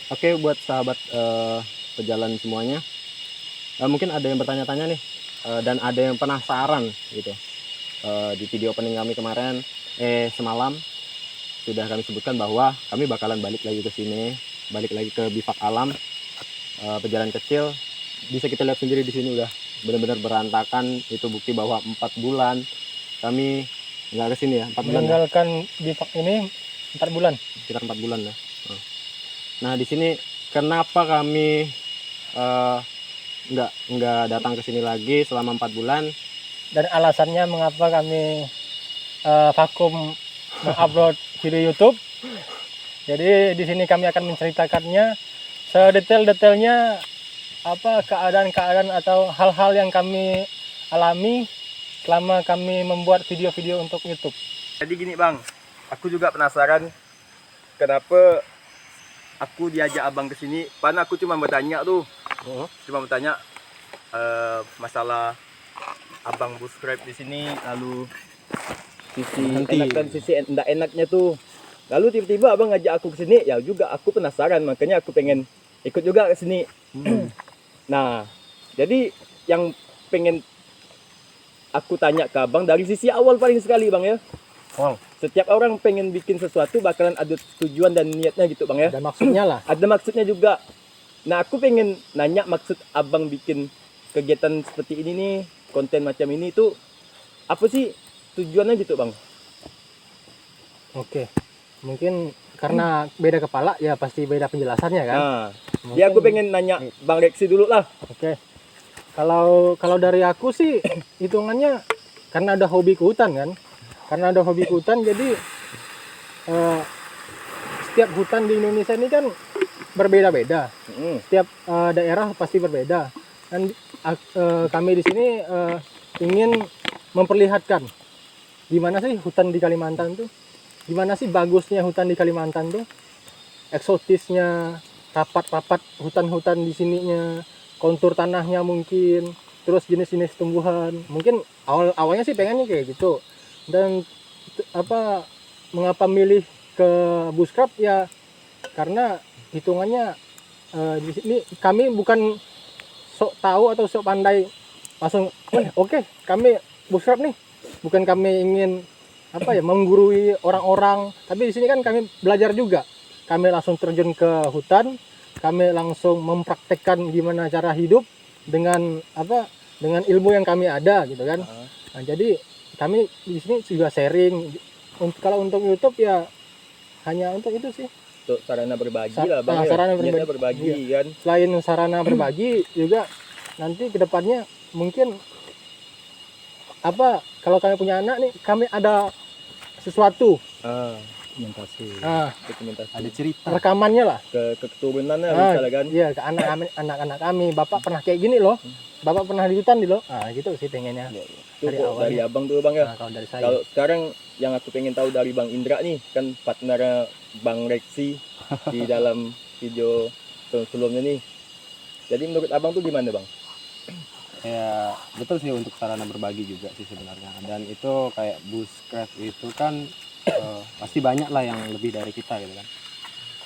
Oke, buat sahabat pejalan semuanya, mungkin ada yang bertanya-tanya nih, dan ada yang penasaran gitu. Di video opening kami kemarin, semalam sudah kami sebutkan bahwa kami bakalan balik lagi ke sini, balik lagi ke Bifak Alam, pejalan kecil. Bisa kita lihat sendiri di sini udah benar-benar berantakan. Itu bukti bahwa 4 bulan kami nggak ke sini ya, 4 bulan. Meninggalkan Bifak ini 4 bulan. Sekitar 4 bulan ya. Nah, di sini kenapa kami nggak datang ke sini lagi selama 4 bulan? Dan alasannya mengapa kami vakum mengupload video YouTube. Jadi di sini kami akan menceritakannya sedetail-detailnya, apa keadaan-keadaan atau hal-hal yang kami alami selama kami membuat video-video untuk YouTube. Jadi gini bang, aku juga penasaran kenapa aku diajak abang ke sini. Karena aku cuma bertanya tuh, masalah abang bushcraft di sini, lalu sisi enak dan sisi enggak enaknya tuh. Lalu tiba-tiba abang ngajak aku ke sini, ya juga aku penasaran, makanya aku pengen ikut juga ke sini. Nah, jadi yang pengen aku tanya ke abang dari sisi awal paling sekali bang ya. Wow. Setiap orang pengen bikin sesuatu bakalan ada tujuan dan niatnya gitu bang ya. Ada maksudnya lah. Ada maksudnya juga. Nah aku pengen nanya maksud abang bikin kegiatan seperti ini nih, konten macam ini tuh apa sih tujuannya gitu bang? Oke. Mungkin karena beda kepala ya pasti beda penjelasannya kan. Nah, ya aku pengen nanya bang Reksi dulu lah. Oke. Kalau dari aku sih hitungannya karena ada hobi ke hutan kan. Karena ada hobi ke hutan jadi setiap hutan di Indonesia ini kan berbeda-beda. Setiap daerah pasti berbeda. Dan kami di sini ingin memperlihatkan gimana sih hutan di Kalimantan tuh. Gimana sih bagusnya hutan di Kalimantan tuh. Eksotisnya, rapat-rapat hutan-hutan di sininya, kontur tanahnya mungkin, terus jenis-jenis tumbuhan. Mungkin awalnya sih pengennya kayak gitu. Dan mengapa milih ke bushcraft ya karena hitungannya di sini kami bukan sok tahu atau sok pandai langsung oke, kami bushcraft nih, bukan kami ingin menggurui orang-orang, tapi di sini kan kami belajar juga. Kami langsung terjun ke hutan, kami langsung mempraktekkan gimana cara hidup dengan dengan ilmu yang kami ada gitu kan. Nah, jadi kami di sini juga sharing. Kalau untuk YouTube ya hanya untuk itu sih. Untuk sarana berbagi lah bang. Sarana berbagi kan. Selain sarana berbagi juga nanti kedepannya mungkin kalau kami punya anak nih, kami ada sesuatu. Dokumentasi. Dokumentasi. Ada cerita. Rekamannya lah. Ke keturunannya misalnya kan. Iya, ke anak-anak kami. Bapak pernah kayak gini loh. Bapak pernah di hutan loh. Nah, gitu sih pengennya. Itu dari abang tuh bang ya. Nah, kalau dari saya. Kalau sekarang yang aku pengen tahu dari bang Indra nih, kan partner bang Reksi di dalam video sebelumnya nih. Jadi menurut abang tuh gimana bang? Ya betul sih, untuk sarana berbagi juga sih sebenarnya. Dan itu kayak bushcraft itu kan pasti banyak lah yang lebih dari kita gitu kan.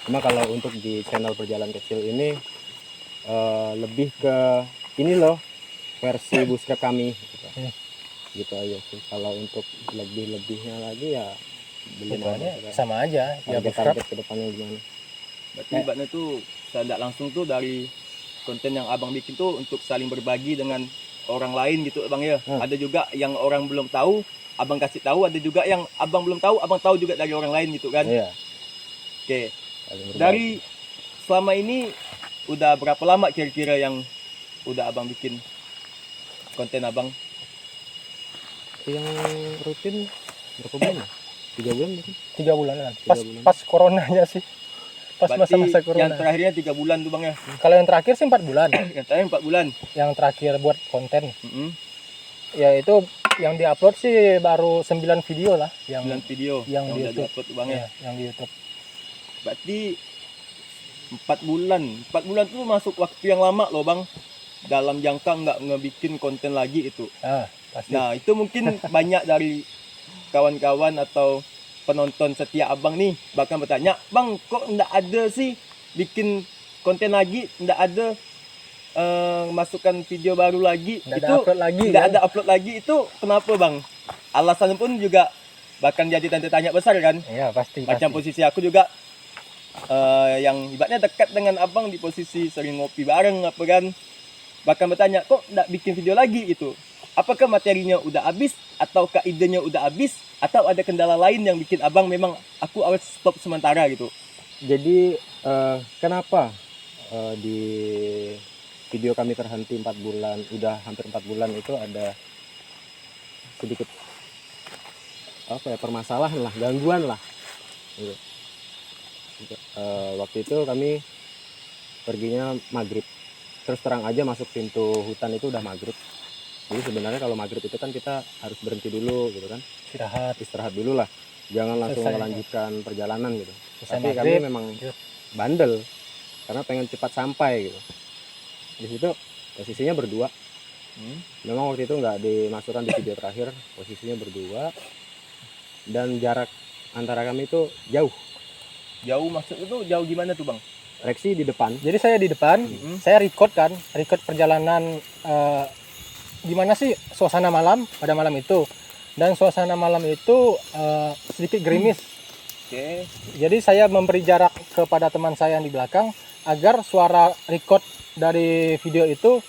Cuma kalau untuk di channel Perjalanan Kecil ini lebih ke ini loh versi bushcraft kami gitu. Gitu aja sih. Kalau untuk lebih-lebihnya lagi ya belum ada. Sama aja ya, target ke depannya gimana. Berarti ibaratnya tuh tidak langsung tuh dari konten yang abang bikin tuh untuk saling berbagi dengan orang lain gitu bang ya. Ada juga yang orang belum tahu abang kasih tahu, ada juga yang abang belum tahu abang tahu juga dari orang lain gitu kan. Iya. Oke. Dari selama ini udah berapa lama kira-kira yang udah abang bikin konten abang? Yang rutin berapa bulan ya? 3 bulan mungkin? 3 bulan kan. 3 bulan. Pas coronanya sih. Pas masa-masa corona. Yang terakhirnya 3 bulan tuh bang ya. Kalau yang terakhir sih 4 bulan. Yang terakhir 4 bulan. Yang terakhir buat konten. Ya itu yang diupload sih baru 9 video lah. 9 video yang di udah YouTube. bang ya. Yang di YouTube. Berarti 4 bulan. 4 bulan tuh masuk waktu yang lama loh bang. Dalam jangka nggak ngebikin konten lagi itu. Pasti. Nah itu mungkin banyak dari kawan-kawan atau penonton setia abang nih bahkan bertanya, bang kok nggak ada sih bikin konten lagi, nggak ada masukkan video baru lagi, Nggak ada itu upload lagi, nggak kan? ada upload lagi, itu kenapa bang? Alasan pun juga bahkan jadi tanda tanya besar kan. Iya pasti. Macam posisi aku juga yang ibaratnya dekat dengan abang di posisi sering ngopi bareng apa kan, bahkan bertanya kok nggak bikin video lagi itu, apakah materinya udah habis ataukah idenya udah habis atau ada kendala lain yang bikin abang memang aku harus stop sementara gitu. Jadi kenapa di video kami terhenti 4 bulan, udah hampir 4 bulan, itu ada sedikit apa ya, permasalahan lah, gangguan lah gitu. Waktu itu kami perginya maghrib, terus terang aja masuk pintu hutan itu udah maghrib. Jadi sebenarnya kalau maghrib itu kan kita harus berhenti dulu gitu kan, istirahat dulu lah, jangan langsung Selesai. melanjutkan perjalanan gitu. Selesai Tapi kami maghrib, memang lanjut. bandel karena pengen cepat sampai gitu. Di situ posisinya berdua. Memang waktu itu nggak dimasukkan di video terakhir, posisinya berdua dan jarak antara kami itu jauh. Jauh maksud itu jauh gimana tuh bang? Reksi di depan. Jadi saya di depan, saya record perjalanan gimana sih suasana malam pada malam itu. Dan suasana malam itu sedikit gerimis. Oke. Jadi saya memberi jarak kepada teman saya yang di belakang agar suara record dari video itu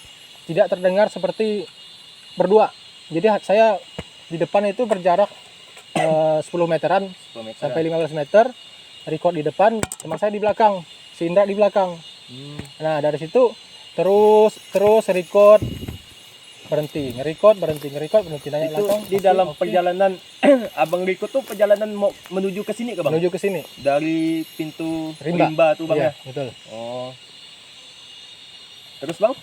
tidak terdengar seperti berdua. Jadi saya di depan itu berjarak 10 meteran 10 meter. sampai 15 meter, record di depan, teman saya di belakang, si Indra di belakang. Nah dari situ terus record, berhenti, nge-record, berhenti, nanya Itu belakang. di dalam perjalanan abang Riko tuh perjalanan mau menuju ke sini ke bang? menuju ke sini. Dari pintu Rimba. rimba tuh bang Iya, ya? betul. Oh. Terus bang?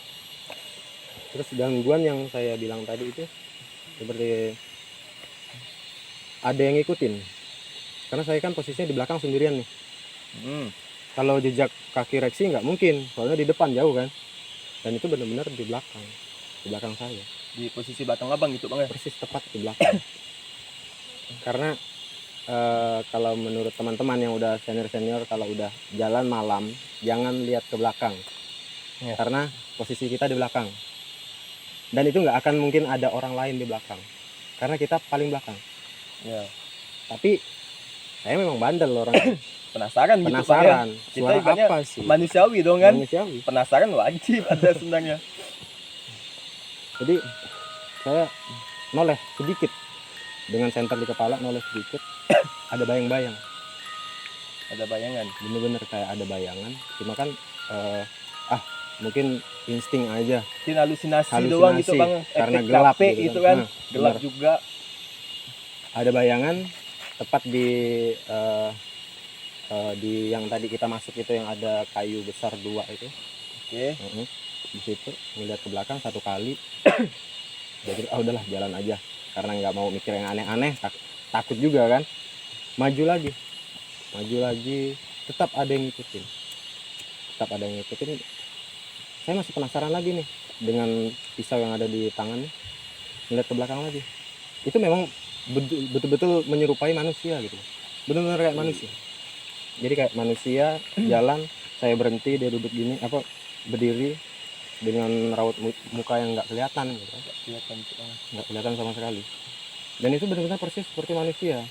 Terus gangguan yang saya bilang tadi itu seperti ada yang ngikutin. Karena saya kan posisinya di belakang sendirian nih. Kalau jejak kaki Reksi nggak mungkin, soalnya di depan jauh kan. Dan itu benar-benar di belakang saya. Di posisi batang abang gitu bang ya? Persis tepat di belakang. Karena kalau menurut teman-teman yang udah senior, kalau udah jalan malam jangan lihat ke belakang. Ya. Karena posisi kita di belakang. Dan itu nggak akan mungkin ada orang lain di belakang. Karena kita paling belakang. Ya. Tapi saya memang bandel orangnya. Penasaran gitu bang ya? Penasaran. Kita Suara ibaratnya apa sih? Manusiawi dong kan? Manusiawi. Penasaran wajib ada sebenarnya. Jadi saya noleh sedikit dengan senter di kepala, noleh sedikit. Ada bayang-bayang. Ada bayangan. Bener-bener kayak ada bayangan. Cuma kan mungkin insting aja. Mungkin halusinasi Halusinasi, doang gitu bang. karena Efek gelap capek gitu gitu kan. kan. Nah, Gelap bener. juga. Ada bayangan tepat di yang tadi kita masuk itu, yang ada kayu besar 2 itu. Oke. Di situ ngeliat ke belakang 1 kali. Jadi udahlah jalan aja, karena nggak mau mikir yang aneh-aneh, takut juga kan. Maju lagi, tetap ada yang ngikutin. Saya masih penasaran lagi nih dengan pisau yang ada di tangannya, ngeliat ke belakang lagi. Itu memang betul-betul menyerupai manusia gitu, benar-benar kayak manusia. Jadi kayak manusia jalan, saya berhenti, dia duduk gini, berdiri dengan raut muka yang nggak kelihatan gitu, nggak kelihatan sama sekali. Dan itu benar-benar persis seperti manusia.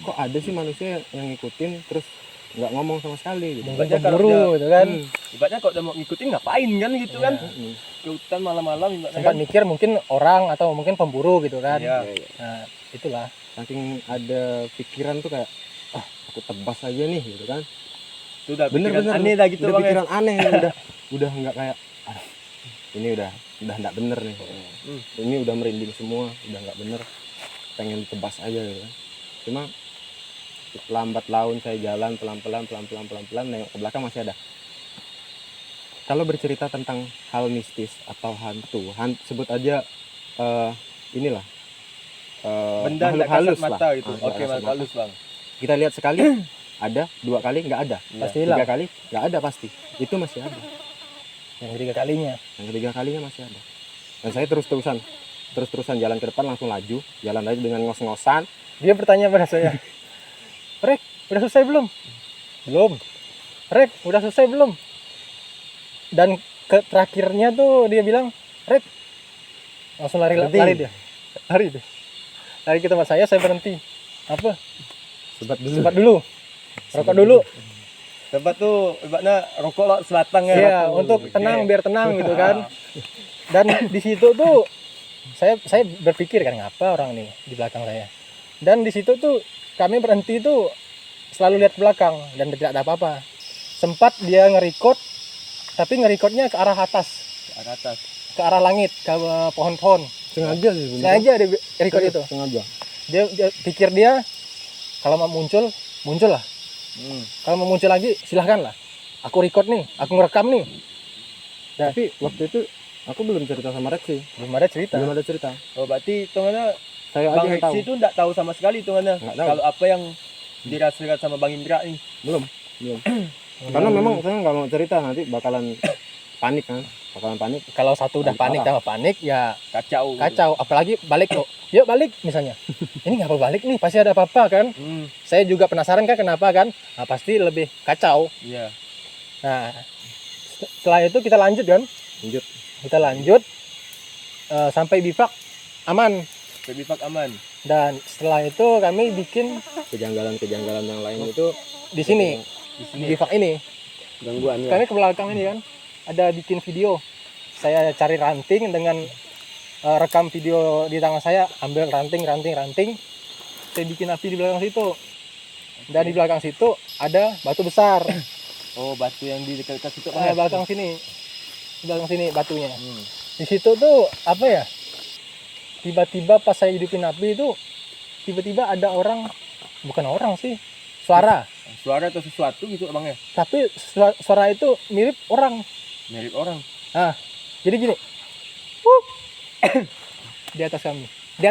Kok ada sih manusia yang ngikutin terus nggak ngomong sama sekali gitu. Mungkin Ibaratnya kalau pemburu gitu kan. Ibaratnya kalau udah mau ngikutin ngapain kan gitu kan? Mm. Ke hutan malam-malam ibaratnya Sempat kan? mikir mungkin orang atau mungkin pemburu gitu kan. Iya. Nah itulah. Saking ada pikiran tuh kayak aku tebas aja nih gitu kan. Itu udah Bener-bener pikiran aneh dah gitu udah bang ya? pikiran aneh nih, udah nggak kayak ini udah nggak bener nih. Ini udah merinding semua, udah nggak bener, pengen tebas aja gitu kan. Cuma lambat laun saya jalan pelan-pelan nengok ke belakang masih ada. Kalau bercerita tentang hal mistis atau hantu, sebut aja inilah Benda makhluk nggak kasat halus mata lah. gitu. Nggak Oke, kasat makhluk mata. halus bang. Kita lihat sekali ada, 2 kali nggak ada, Iya. Pasti 3 hilang. kali nggak ada, pasti itu masih ada. Yang ketiga kalinya. Yang 3 kalinya masih ada. Dan saya terus-terusan jalan ke depan, langsung laju, jalan aja dengan ngos-ngosan. Dia bertanya pada saya, Rek, udah selesai belum? Belum. Red udah selesai belum? Dan terakhirnya tuh dia bilang, Red, langsung lari Berhenti. lari ke tempat saya berhenti. Apa? Sebat dulu. Sebat dulu, rokok dulu. Tempat tuh ibaratnya rokok lah sebatang ya. Iya, Rokok. untuk Oke. tenang, biar tenang gitu kan. Dan di situ tuh saya berpikir kan, ngapa orang nih di belakang saya. Dan di situ tuh kami berhenti tuh selalu lihat belakang dan tidak ada apa-apa. Sempat dia nge-record, tapi nge-recordnya ke arah atas, Ke atas. ke arah langit, ke pohon-pohon. Sengaja sih. Sengaja dia record itu. Sengaja. Dia pikir dia kalau mau muncul lah. Kalau mau muncul lagi silahkan lah. Aku record nih, aku ngerekam nih. Tapi waktu itu aku belum cerita sama Rex sih. Belum ada cerita. Belum ada cerita. Oh berarti hitungannya Saya aja Bang yang tahu. Reksi itu nggak tahu sama sekali hitungannya. Nggak tahu. Kalau apa yang dirasakan sama Bang Indra nih. Belum. Karena memang saya nggak mau cerita, nanti bakalan panik kan. Bakalan panik. Kalau satu udah panik Parah. tambah panik ya Kacau. kacau. Apalagi balik kok. Yuk balik misalnya. Ini ngapa balik nih? Pasti ada apa-apa kan? Saya juga penasaran kan kenapa kan? Nah, pasti lebih kacau. Iya. Nah, setelah itu kita lanjut kan? Lanjut. Kita lanjut sampai bivak aman. Bivak aman. Dan setelah itu kami bikin Kejanggalan-kejanggalan yang lain itu di sini, Di di sini. bivak ini. gangguan ya. Kami ke belakang ini kan, ada bikin video. Saya cari ranting dengan rekam video di tangan saya, ambil ranting. Saya bikin api di belakang situ. Dan di belakang situ ada batu besar. Oh batu yang di dekat situ Belakang sini. Di belakang sini batunya. Di situ tuh apa ya? Tiba-tiba pas saya hidupin api itu, tiba-tiba ada orang, bukan orang sih, suara. Suara atau sesuatu gitu abang ya? Tapi suara itu mirip orang. Mirip orang. Jadi gini. Wuh. Di atas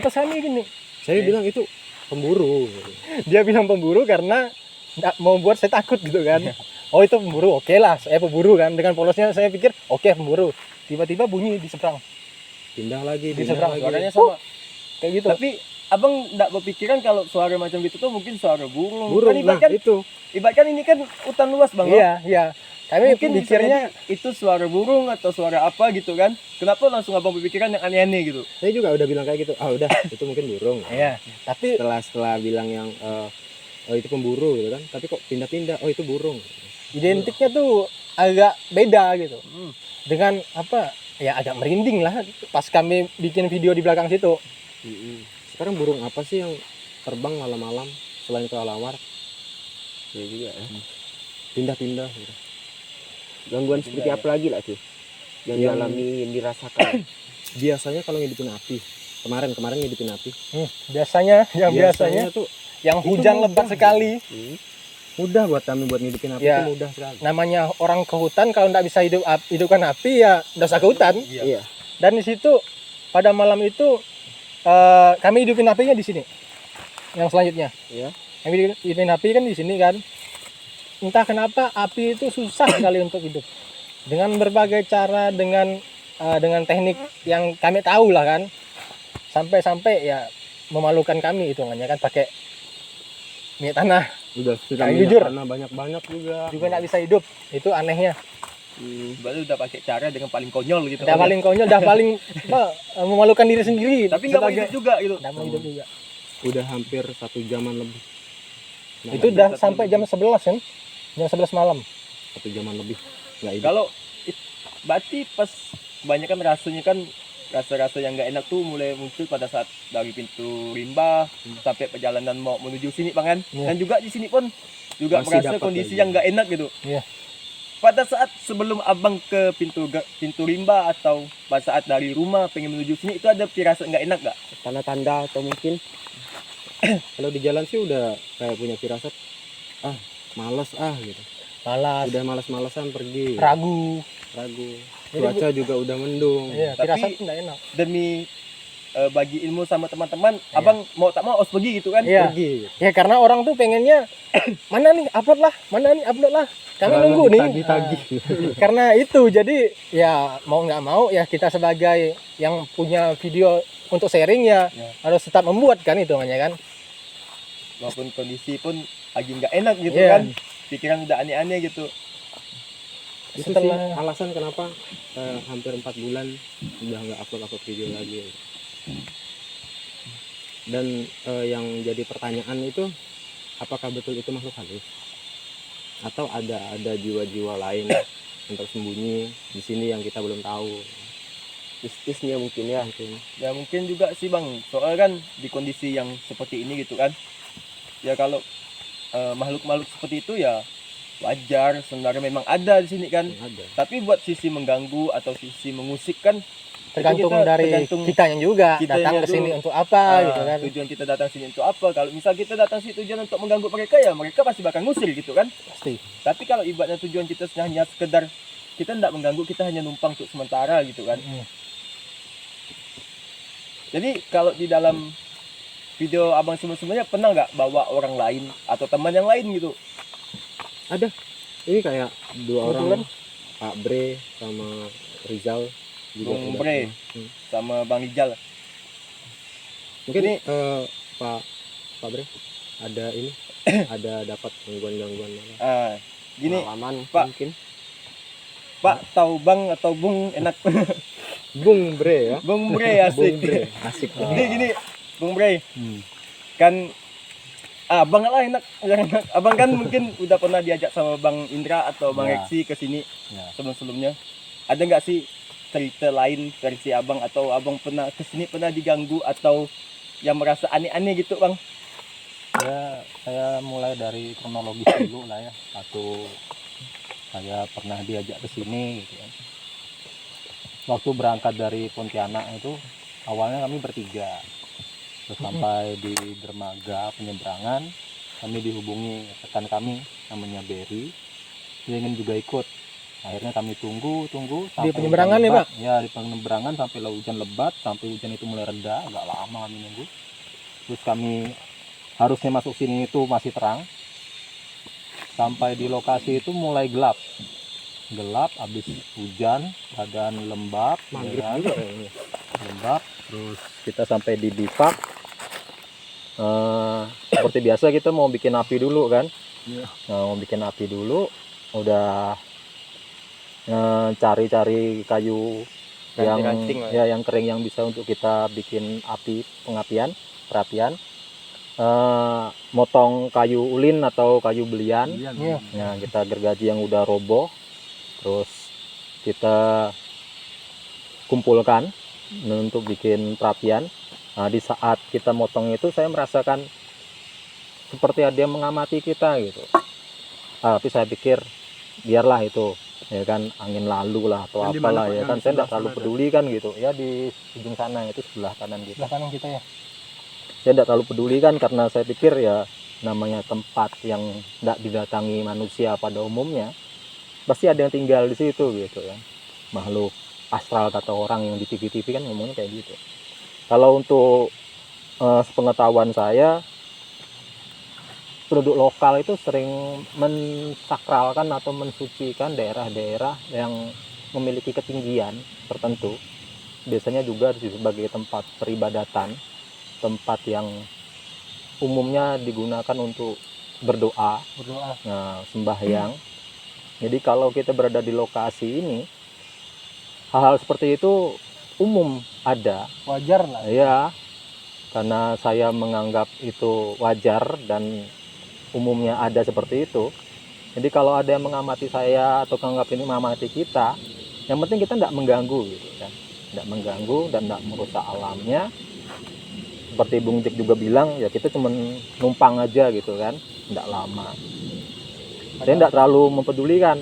kami gini. Saya bilang itu pemburu. Dia bilang pemburu karena nggak mau buat saya takut gitu kan. Oh itu pemburu, oke lah, saya pemburu kan. Dengan polosnya saya pikir oke pemburu. Tiba-tiba bunyi di seberang, Pindah lagi, Di pindah seberang. lagi. Suaranya sama. kayak gitu. Tapi abang nggak berpikiran kalau suara macam gitu tuh mungkin suara burung. Burung. Kan Nah, ibaratkan, itu. ibaratkan ini kan hutan luas bang. Iya. Kami Mungkin pikirnya itu suara burung atau suara apa gitu kan. Kenapa langsung abang berpikiran yang aneh-aneh gitu? Saya juga udah bilang kayak gitu. Udah, itu mungkin burung. iya. Tapi Setelah bilang yang oh itu pemburu gitu kan. Tapi kok pindah-pindah, oh itu burung. identiknya tuh agak beda gitu. Dengan apa? Ya agak merinding lah pas kami bikin video di belakang situ. Sekarang burung apa sih yang terbang malam-malam selain kelelawar? Ya juga ya. Pindah-pindah gitu. Gangguan seperti apa lagi lah tuh yang Yang- dialami, yang dirasakan? Biasanya kalau ngidupin api, kemarin ngidupin api. Biasanya biasanya tuh yang itu hujan mudah. lebat sekali. mudah buat kami buat ngidupin api, Ya. itu mudah sekali. Namanya orang ke hutan kalau nggak bisa hidupkan api ya nggak usah ke hutan. Iya. Dan di situ pada malam itu kami hidupin apinya di sini. Yang selanjutnya. Iya. Kami hidupin api kan di sini kan. Entah kenapa api itu susah sekali untuk hidup. Dengan berbagai cara, dengan teknik yang kami tahu lah kan. Sampai ya memalukan kami hitungannya kan pakai minyak tanah Udah sudah Kayak minyak jujur. tanah banyak-banyak juga. nggak bisa hidup. Itu anehnya. Baru udah pakai cara dengan paling konyol gitu. Udah paling konyol, udah paling memalukan diri sendiri. Tapi nggak mau sebagai- hidup juga gitu. nggak mau hidup juga. Udah hampir 1 jaman lebih. Nggak Itu hidup. udah sampai jam 11 kan? Jam 11 malam. 1 jaman lebih nggak hidup. Kalau berarti pas kebanyakan rasanya kan rasa-rasa yang nggak enak tuh mulai muncul pada saat dari pintu rimba sampai perjalanan mau menuju sini bang kan. Iya. Dan juga di sini pun juga Masih merasa dapat kondisi lagi. yang nggak enak gitu. Iya. Pada saat sebelum abang ke pintu rimba atau pada saat dari rumah pengen menuju sini itu ada firasat nggak enak nggak? Tanda-tanda atau mungkin Kalau di jalan sih udah kayak punya firasat, males gitu. Malas, Udah malas-malesan pergi. ragu. Ragu. Jadi, Cuaca juga udah mendung. Iya, Tapi- firasat nggak enak. Demi bagi ilmu sama teman-teman, Iya. abang mau tak mau harus pergi gitu kan? Iya. Pergi. Ya karena orang tuh pengennya mana nih upload lah. Kami Malah nunggu nih. ditagih-tagih. Karena itu jadi ya mau nggak mau ya kita sebagai yang punya video untuk sharing ya Ya. harus tetap membuat kan itu namanya kan. Walaupun kondisi pun lagi nggak enak gitu Iya. kan, pikiran udah aneh-aneh gitu. Itu sih Setelah- alasan kenapa hampir 4 bulan udah nggak upload video lagi. Dan yang jadi pertanyaan itu, apakah betul itu makhluk halus atau ada jiwa-jiwa lain yang tersembunyi di sini yang kita belum tahu. Mistisnya mungkin ya. Mungkin Ya mungkin juga sih bang, soalnya kan di kondisi yang seperti ini gitu kan, ya kalau makhluk-makhluk seperti itu ya wajar sebenarnya, memang ada di sini kan. ada. Tapi buat sisi mengganggu atau sisi mengusik kan tergantung kita- dari tergantung kitanya juga kitanya datang ke tuh, sini untuk apa gitu kan. tujuan kita datang sini untuk apa. Kalau misal kita datang sini tujuan untuk mengganggu mereka, ya mereka pasti bakal ngusir gitu kan. Pasti. Tapi kalau ibaratnya tujuan kita hanya sekedar kita tidak mengganggu, kita hanya numpang untuk sementara gitu kan. Jadi kalau di dalam video abang semuanya pernah nggak bawa orang lain atau teman yang lain gitu? Ini kayak dua Kebetulan. orang, Pak Bre sama Rizal juga Bung udah Bre. pernah. Sama Bang Rijal. Mungkin Ini- Pak Bre ada ini ada dapat gangguan-gangguan Gini pengalaman Pak. mungkin. Pak, tahu Bang atau Bung enak? Bung Bre ya. Bung Bre asik. Bung Bre asik. Jadi gini, Bung Bre, kan abang lah enak, yang enak. Abang kan mungkin udah pernah diajak sama Bang Indra atau Bang Ya. Reksi ke sini Ya. sebelum-sebelumnya. Ada nggak sih cerita lain versi abang, atau abang pernah ke sini pernah diganggu atau yang merasa aneh-aneh gitu, Bang? Ya, saya mulai dari kronologis dulu lah ya. Satu, saya pernah diajak ke sini gitu kan. Waktu berangkat dari Pontianak itu awalnya kami bertiga. Terus sampai di dermaga penyeberangan, kami dihubungi rekan kami namanya Berry. Dia ingin juga ikut. Akhirnya kami tunggu sampai penyeberangan hujan ya, lebat. Ya, di penyeberangan sampai hujan lebat, sampai hujan itu mulai reda, agak lama kami nunggu. Terus kami harusnya masuk sini itu masih terang. Sampai di lokasi itu mulai gelap, habis hujan, badan lembab, Maghrib ya kan? juga kayaknya. Lembab. Terus kita sampai di bivak. Seperti biasa kita mau bikin api dulu kan. Nah, mau bikin api dulu, udah cari-cari kayu yang Ranting-ranting lah ya yang kering yang bisa untuk kita bikin api perapian. Motong kayu ulin atau kayu belian. Iya. Nah, kita gergaji yang udah roboh, terus kita kumpulkan untuk bikin perapian. Nah, di saat kita motong itu saya merasakan seperti ada yang mengamati kita gitu. Tapi saya pikir biarlah itu, ya kan, angin lalu lah atau Yang di mana, apalah, Pak? ya Yang kan, di saya sebelah tidak terlalu sana peduli kan gitu. Ya di ujung sana itu sebelah kanan kita. Sebelah kanan kita ya. Saya tidak terlalu peduli kan, karena saya pikir ya namanya tempat yang tidak didatangi manusia pada umumnya, pasti ada yang tinggal di situ gitu kan, makhluk astral kata orang yang di TV-TV kan ngomongnya kayak gitu. Kalau untuk sepengetahuan saya, penduduk lokal itu sering mensakralkan atau mensucikan daerah-daerah yang memiliki ketinggian tertentu, biasanya juga sebagai tempat peribadatan, tempat yang umumnya digunakan untuk berdoa, Berdoa. nah, sembahyang. Jadi kalau kita berada di lokasi ini, hal-hal seperti itu umum ada, Wajar lah. ya, karena saya menganggap itu wajar dan umumnya ada seperti itu. Jadi kalau ada yang mengamati saya atau menganggap ini mengamati kita, yang penting kita tidak mengganggu gitu kan, tidak mengganggu dan tidak merusak alamnya. Seperti Bung Jack juga bilang, ya kita cuma numpang aja gitu kan, tidak lama. Saya tidak terlalu mempedulikan.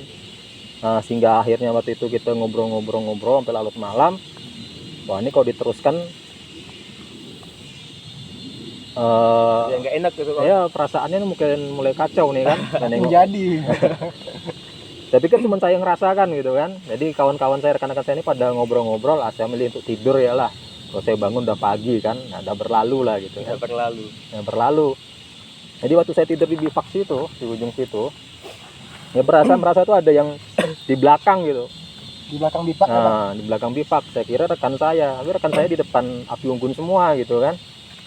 Nah, sehingga akhirnya waktu itu kita ngobrol-ngobrol sampai larut malam. Wah, ini kalau diteruskan Ya nggak enak gitu, Bang. ya perasaannya mungkin mulai kacau nih kan. Dan nengok. Menjadi. Tapi kan cuma saya yang ngerasakan gitu kan. Jadi kawan-kawan saya, rekan-rekan saya ini pada ngobrol-ngobrol, saya milih untuk tidur ya lah. Kalau saya bangun udah pagi kan, nah, udah berlalu lah gitu kan. Ya berlalu. Ya, berlalu. Jadi waktu saya tidur di bivak situ, di ujung situ, ya merasa tuh ada yang di belakang gitu. Di belakang bivak ya, Bang? Nah, di belakang bivak, saya kira rekan saya, tapi rekan saya di depan api unggun semua gitu kan.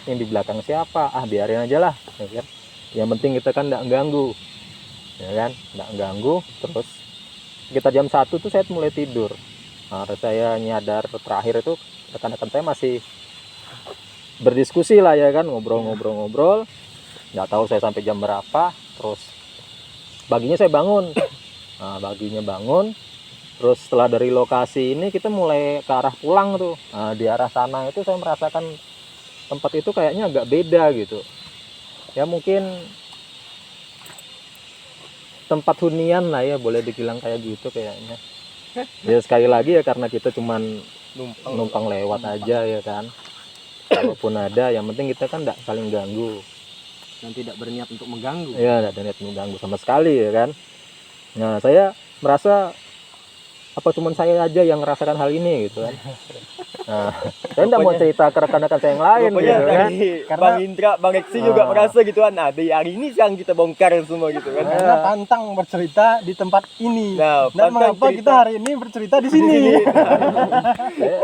Yang di belakang siapa? Ah, biarin aja lah, ya kan. Yang penting kita kan nggak ganggu, ya kan, nggak ganggu. Terus sekitar jam 1 tuh saya mulai tidur. Nah, saya nyadar terakhir itu rekan-rekan saya masih berdiskusi lah ya kan, ngobrol-ngobrol. Nggak tahu saya sampai jam berapa. Terus paginya saya bangun. Nah, paginya bangun. Terus setelah dari lokasi ini kita mulai ke arah pulang tuh. Nah, di arah sana itu saya merasakan tempat itu kayaknya agak beda gitu. Ya mungkin tempat hunian lah ya, boleh dibilang kayak gitu kayaknya. Ya sekali lagi ya karena kita cuman numpang lewat aja ya kan. Kalaupun ada, yang penting kita kan tidak saling ganggu. Dan tidak berniat untuk mengganggu. Ya, tidak berniat mengganggu sama sekali ya kan. Nah, saya merasa apa cuman saya aja yang merasakan hal ini gitu kan. Nah, saya tidak mau cerita ke rekan-rekan saya yang lain Pokoknya gitu kan. dari Karena- Bang Indra, Bang Reksi juga merasa gitu kan. Nah, di hari ini yang kita bongkar semua gitu kan. Karena pantang bercerita di tempat ini. Nah, Dan pantang mengapa cerita. kita hari ini bercerita di sini?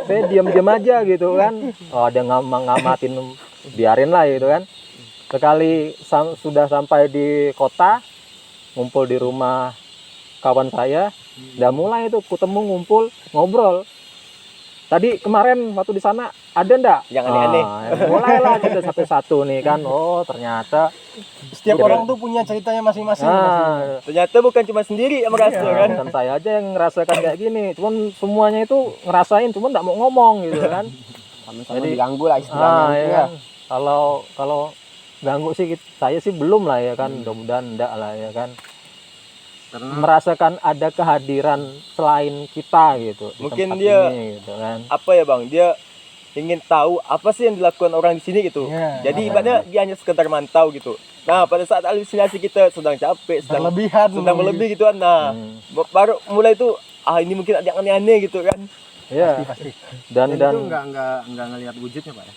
Saya diam-diam aja gitu kan. Oh, ada ngamatin, biarin lah gitu kan. Sekali sudah sampai di kota, ngumpul di rumah kawan saya, udah mulai itu ketemu, ngumpul, ngobrol. Tadi kemarin waktu di sana ada ndak? Yang aneh-aneh. Mulailah kita satu-satu nih kan. Oh, ternyata Setiap Iya. orang tuh punya ceritanya masing-masing. nah, Ternyata bukan cuma sendiri yang merasa kan. bukan saya aja yang ngerasakan kayak gini. Cuman semuanya itu ngerasain, cuman nggak mau ngomong gitu kan. Sama-sama Jadi- diganggu lah istilahnya Ah, gitu ya ya. kan. Kalau ganggu sih saya sih belum lah ya kan. Mudah-mudahan enggak lah ya kan. Karena Merasakan ada kehadiran selain kita gitu di Mungkin tempat dia- ini gitu kan. Apa ya Bang? Dia ingin tahu apa sih yang dilakukan orang di sini gitu. Iya. Jadi ibaratnya dia hanya sekedar mantau gitu. Nah, pada saat halusinasi kita sedang capek, sedang Berlebihan. melebih gitu kan. Nah, baru mulai itu ini mungkin ada yang aneh-aneh gitu kan. Ya, Pasti. dan itu nggak ngelihat wujudnya Pak ya.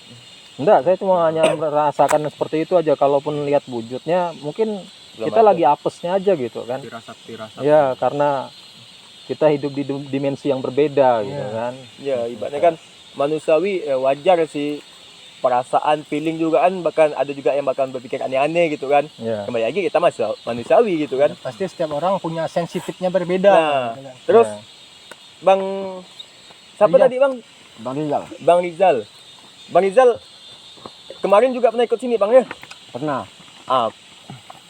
enggak, saya cuma hanya merasakan seperti itu aja. Kalaupun lihat wujudnya mungkin Belum kita ada. lagi apesnya aja gitu kan. Firasat. Ya, karena kita hidup di dimensi yang berbeda gitu Iya. kan. Ya, ibaratnya kan manusiawi wajar sih, perasaan, feeling juga kan, bahkan ada juga yang bahkan berpikir aneh-aneh gitu kan. Ya. Kembali lagi kita masih manusiawi gitu kan. Pasti setiap orang punya sensitifnya berbeda. Nah, Gitu kan. terus Ya. Bang siapa Rizal. tadi Bang? Bang Rizal Bang Rizal. Bang Rizal kemarin juga pernah ikut sini Bang ya? pernah.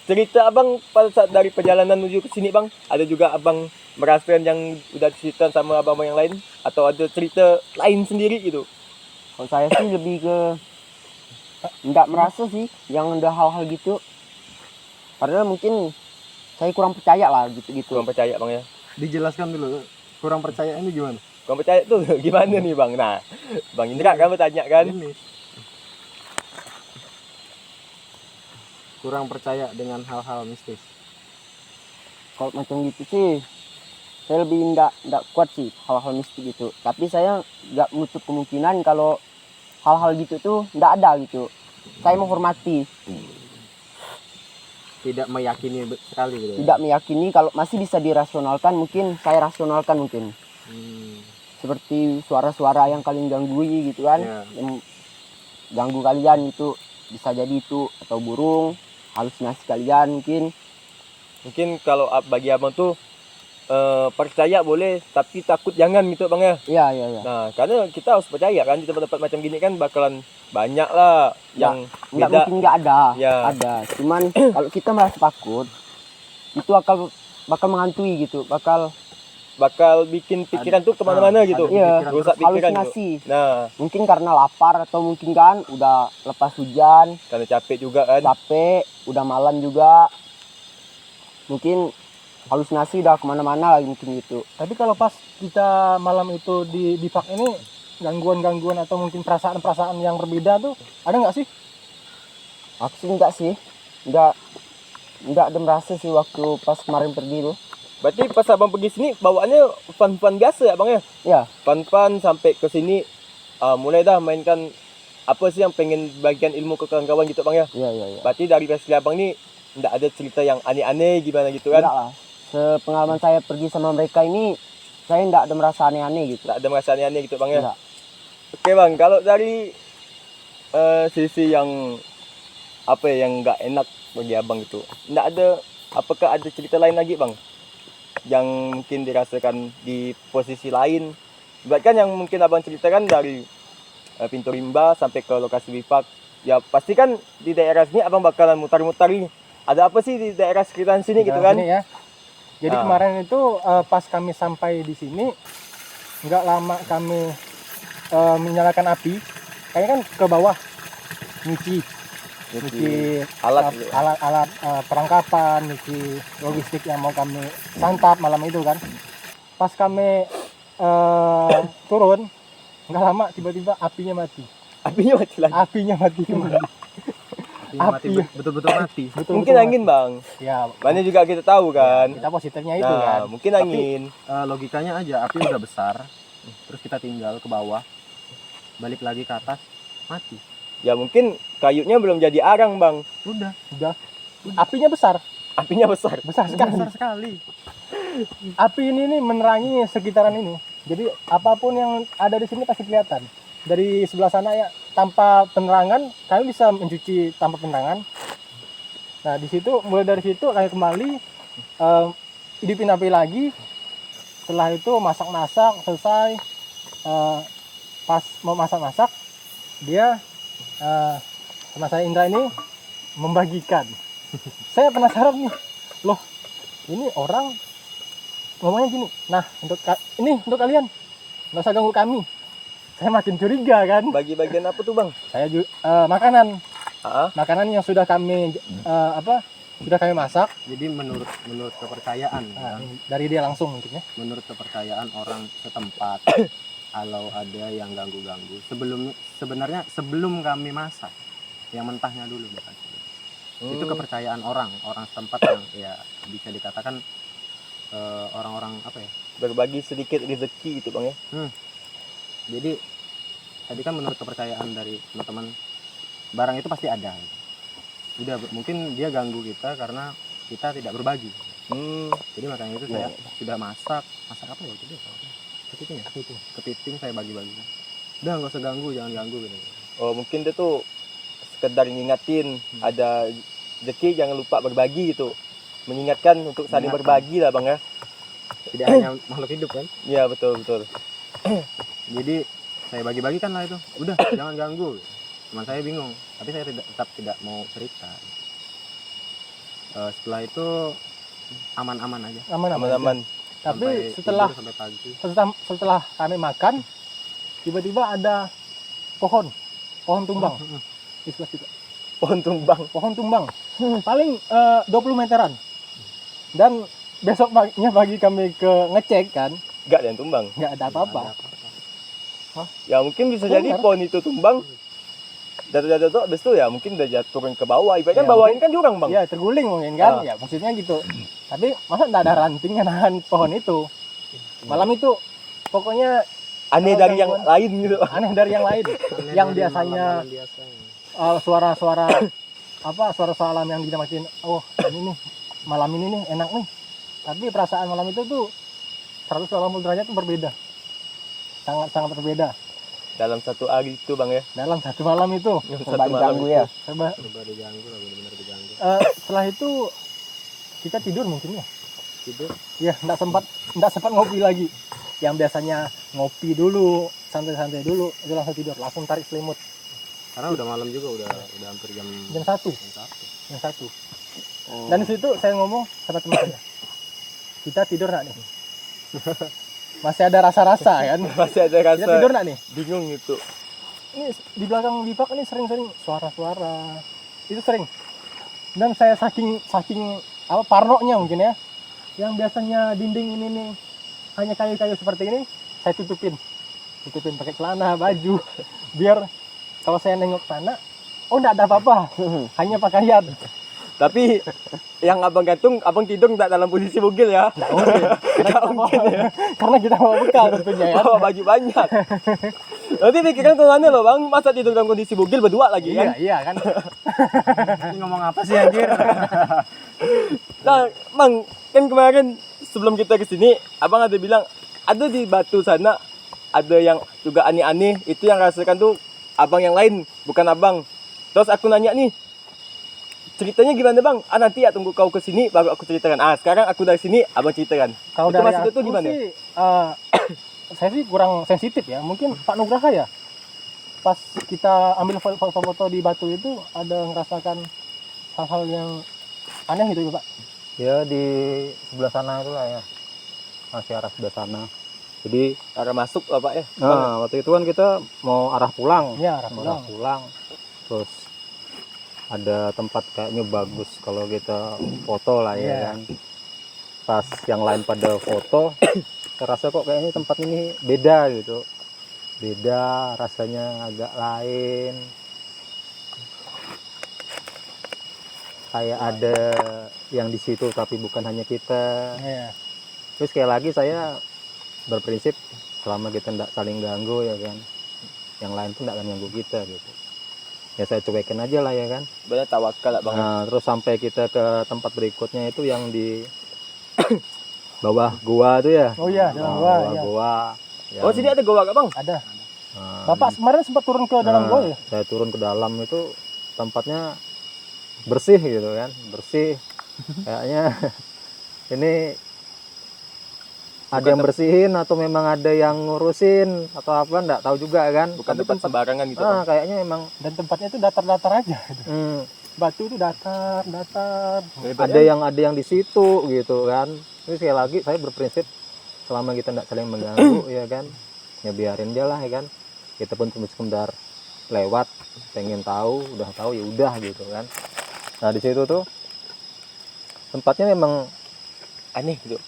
Cerita Abang pada saat dari perjalanan menuju ke sini Bang, ada juga Abang merasakan yang udah cerita sama abang-abang yang lain atau ada cerita lain sendiri gitu? Kalau saya sih lebih ke nggak merasa sih yang ada hal-hal gitu. Karena mungkin saya kurang percaya lah gitu-gitu. Kurang percaya Bang ya. Dijelaskan dulu. Kurang percaya ini gimana? Kurang percaya tuh gimana nih Bang? Nah, Bang Indra kan bertanya kan? Ini. Kurang percaya dengan hal-hal mistis. Kalau macam gitu sih saya lebih nggak kuat sih hal-hal mistik gitu. Tapi saya nggak menutup kemungkinan kalau hal-hal gitu tuh nggak ada gitu. Saya menghormati, Tidak meyakini sekali gitu. ya? tidak meyakini. Kalau masih bisa dirasionalkan, mungkin saya rasionalkan mungkin. Hmm. Seperti suara-suara yang kalian gangguin gitu kan, Ya. yang ganggu kalian itu bisa jadi itu atau burung, halusinasi kalian mungkin. Mungkin kalau bagi Abang tuh percaya boleh tapi takut jangan gitu Bang ya. Iya iya iya. Nah, karena kita harus percaya kan di tempat-tempat macam gini kan bakalan banyak lah yang Nggak beda. mungkin nggak ada, Ya. ada. Cuman kalau kita merasa takut, itu bakal menghantui gitu, bakal bikin pikiran tuh kemana-mana gitu. iya, Rusak pikiran gitu. halusinasi. Nah, Mungkin karena lapar atau mungkin kan udah lepas hujan, karena capek juga kan. capek, udah malam juga. Mungkin halusinasi udah kemana-mana lagi mungkin gitu. Tapi kalau pas kita malam itu di park ini gangguan-gangguan atau mungkin perasaan-perasaan yang berbeda tuh ada nggak sih? Aku sih enggak sih, enggak ada merasa sih waktu pas kemarin pergi tuh. Berarti pas Abang pergi sini bawaannya fun-fun biasa ya Bang ya? Ya, Fun-fun sampai ke sini mulai dah mainkan apa sih yang pengen bagikan ilmu ke kawan-kawan gitu Bang ya? iya iya iya. Berarti dari versi Abang ni enggak ada cerita yang aneh-aneh gimana gitu kan? Enggak lah. Sepengalaman saya pergi sama mereka ini, saya enggak ada merasa aneh-aneh gitu. Enggak ada merasa aneh-aneh gitu Bang ya? Enggak. Oke Bang, kalau dari sisi yang apa ya yang enggak enak bagi Abang itu, enggak ada, apakah ada cerita lain lagi Bang? yang mungkin dirasakan di posisi lain. Bahkan yang mungkin abang ceritakan dari pintu rimba sampai ke lokasi bipak, ya pasti kan di daerah sini abang bakalan mutar-mutar ini. Ada apa sih di daerah sekitaran sini gitu kan? Sini ya. Jadi kemarin itu pas kami sampai di sini, nggak lama kami menyalakan api, kayaknya kan ke bawah nyuci alat alat perangkapan, nyuci logistik yang mau kami santap malam itu kan. Pas kami turun, nggak lama tiba-tiba apinya mati. apinya mati lagi. Apinya mati kembali. Mati, betul-betul mati. Mungkin angin bang, Ya, mana juga kita tahu kan. kita positifnya itu Nah, kan. mungkin angin. Logikanya aja, api udah besar, terus kita tinggal ke bawah, balik lagi ke atas, mati. Ya mungkin kayunya belum jadi arang bang. Udah Apinya besar, Besar sekali. besar sekali. Api ini nih menerangi sekitaran ini. Jadi apapun yang ada di sini pasti kelihatan. Dari sebelah sana ya, tanpa penerangan kami bisa mencuci tanpa penerangan. Nah di situ, mulai dari situ kami kembali hidupin api lagi. Setelah itu masak-masak selesai. Pas mau masak-masak, dia sama saya Indra ini membagikan. Saya penasaran nih, loh ini orang ngomongnya gini. Nah ini untuk kalian, nggak usah ganggu kami. Saya makin curiga kan. Bagi bagian apa tuh bang? Saya makanan Ah, yang sudah kami sudah kami masak. Jadi menurut kepercayaan, Nah, ya, dari dia langsung mungkin ya. menurut kepercayaan orang setempat, kalau ada yang ganggu-ganggu, sebenarnya sebelum kami masak, yang mentahnya dulu bahkan. Itu kepercayaan orang setempat yang ya bisa dikatakan orang-orang apa ya? berbagi sedikit rezeki gitu bang ya. Jadi tadi kan menurut kepercayaan dari teman-teman, barang itu pasti ada. Udah mungkin dia ganggu kita karena kita tidak berbagi. Jadi makanya itu saya sudah masak apa ya itu dia? Kepiting saya bagi-bagi. Udah nggak usah ganggu, jangan ganggu gitu. Oh mungkin dia tuh sekedar ngingatin ada rezeki jangan lupa berbagi gitu. Mengingatkan untuk saling Mengingatkan. berbagi lah bang ya. Tidak hanya makhluk hidup kan. Iya betul. Jadi saya bagi-bagikan lah itu. Udah jangan ganggu. Cuman saya bingung, tapi saya tetap tidak mau cerita. Setelah itu aman-aman aja. Aman-aman. Tapi Sampai setelah tidur sampai pagi. setelah kami makan, tiba-tiba ada pohon tumbang di sebelah situ. Pohon tumbang paling 20 meteran. Dan besok pagi kami ke ngecek kan, Gak ada yang tumbang. nggak ada apa-apa. Ya mungkin bisa jadi Benar. pohon itu tumbang. Jatuh habis itu ya mungkin udah jatuh turun ke bawah. Ibaratnya Ya, bawah mungkin- ini kan jurang bang. Ya terguling mungkin kan, Ah. ya maksudnya gitu. Tapi masa nggak ada ranting yang nahan pohon itu. Malam itu pokoknya Aneh dari yang lain gitu. aneh dari yang lain. Yang biasanya suara-suara suara alam yang dinamakin, oh ini nih malam ini nih enak nih. Tapi perasaan malam itu tuh 180 derajat tuh berbeda. Sangat berbeda Dalam satu hari itu bang ya. dalam satu malam itu. Satu Serba malam diganggu itu. ya. Coba Coba diganggu lah, benar-benar diganggu. setelah itu kita tidur mungkin ya. Tidur. Ya, nggak sempat ngopi lagi. Yang biasanya ngopi dulu, santai-santai dulu, itu langsung tidur, langsung tarik selimut. Karena udah malam juga, udah hampir jam Jam 1, jam 1. jam 1. Dan di situ saya ngomong sama teman saya, kita tidur nggak nih? Masih ada rasa-rasa kan? Masih ada Kita rasa tidur nggak nih? bingung gitu. Ini di belakang Bipak ini sering-sering suara-suara. Itu sering. Dan saya saking parnonya mungkin ya. Yang biasanya dinding ini nih hanya kayu-kayu seperti ini, saya tutupin pakai celana, baju, biar kalau saya nengok sana, oh enggak ada apa-apa, hanya pakaian. Tapi yang abang gantung, abang tidur nggak dalam posisi bugil ya. Nggak mungkin. Karena kita bawa bekal tentunya ya. Bawa baju banyak. Nanti pikiran kemana loh bang? Masa tidur dalam kondisi bugil berdua lagi kan? Iya kan. Ini ngomong apa sih anjir? Nah bang, kan kemarin sebelum kita kesini, abang ada bilang ada di batu sana ada yang juga aneh-aneh. Itu yang rasakan tuh abang yang lain, bukan abang. Terus aku nanya nih, ceritanya gimana bang? Nanti ya tunggu kau ke sini baru aku ceritakan. Sekarang aku dari sini abang ceritakan. Kalau Itu dari maksudnya aku tuh gimana? sih, saya sih kurang sensitif ya. Mungkin Pak Nugraha ya, pas kita ambil foto-foto di Batu itu ada ngerasakan hal-hal yang aneh gitu ya Pak. Ya di sebelah sana itu lah ya, masih arah sebelah sana. Jadi Cara masuk apa ya? waktu itu kan kita mau arah pulang, Iya, arah mau arah pulang. pulang, terus ada tempat kayaknya bagus kalau kita foto lah ya Iya. kan. Pas yang lain pada foto, terasa kok kayaknya tempat ini beda gitu, beda rasanya agak lain, kayak ada yang di situ tapi bukan hanya kita. Iya. Terus sekali lagi saya berprinsip selama kita tidak saling ganggu ya kan, yang lain pun tidak akan ganggu kita gitu. Ya saya cuekin aja lah ya kan. Benar tawakal lah bang. Nah, terus sampai kita ke tempat berikutnya itu yang di bawah gua tuh ya. Oh iya, dalam gua. Bawah Iya. gua. Oh sini ada goa gak bang? Ada. Nah, Bapak kemarin sempat turun ke dalam gua ya? saya turun ke dalam itu tempatnya bersih gitu kan, bersih. Kayaknya ini ada yang bersihin atau memang ada yang ngurusin atau apa enggak tahu juga kan. Bukan Tapi tempat sembarangan gitu bang. kayaknya memang Dan tempatnya itu datar-datar aja. hmm, Batu itu datar. ada yang di situ gitu kan. Ini sekali lagi saya berprinsip selama kita tidak saling mengganggu ya kan, ya biarin dia lah ya kan. Kita pun cuma sekedar lewat, pengen tahu, udah tahu ya udah gitu kan. Nah di situ tuh tempatnya memang Aneh gitu.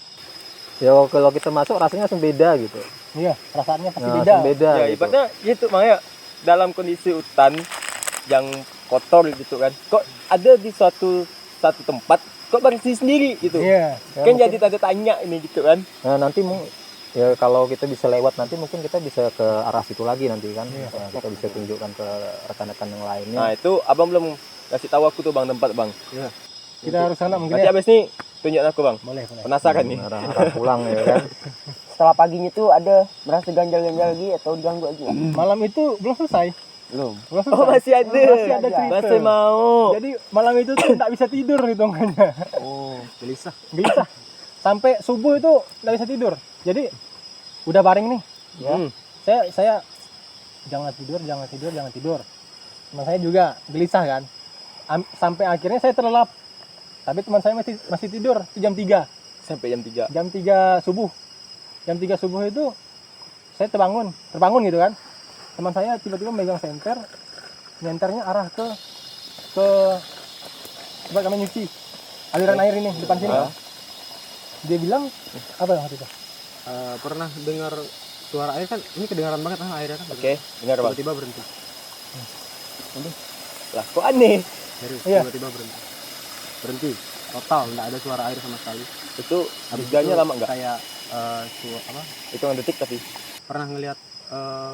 ya kalau kita masuk rasanya langsung beda gitu. Iya, perasaannya pasti Nah, beda. langsung beda Ya gitu. ibaratnya itu makanya dalam kondisi hutan yang kotor gitu kan. Kok ada di satu tempat kok bersih sendiri gitu. Iya. Ya, Kan mungkin- jadi tanda tanya ini gitu kan. Nah nanti ya kalau kita bisa lewat nanti mungkin kita bisa ke arah situ lagi nanti kan. Iya. Nah, kita bisa tunjukkan ke rekan-rekan yang lainnya. Nah itu abang belum kasih tahu aku tuh bang tempat bang. Kita harus sana mungkin Nanti ya. abis ini tunjukin aku bang. Boleh. Penasaran nih. arah pulang ya kan. Setelah paginya tuh ada merasa ganjal-ganjal lagi atau diganggu lagi? Malam itu belum selesai. Belum. Belum selesai. Oh masih ada. Masih ada cerita. Masih mau. Jadi malam itu tuh nggak bisa tidur hitungannya. Oh, gelisah. Gelisah. Sampai subuh itu nggak bisa tidur. Jadi udah baring nih. Ya. Hmm. Saya jangan tidur. Teman saya juga gelisah kan. Sampai akhirnya saya terlelap. Tapi teman saya masih tidur itu jam 3. Sampai jam 3. Jam 3 subuh. Jam 3 subuh itu saya terbangun gitu kan. Teman saya tiba-tiba megang senter. Senternya arah ke tempat kami nyuci. Aliran air ini depan sini. Ah. Dia bilang apa waktu itu? Pernah dengar suara air kan? Ini kedengaran banget airnya kan. Oke, dengar bang. Tiba-tiba berhenti. Lah kok aneh. Serius, Iya. tiba-tiba berhenti. Berhenti. Total, nggak ada suara air sama sekali. Itu Habis jadinya itu lama nggak? Kayak Hitungan detik tapi. pernah ngelihat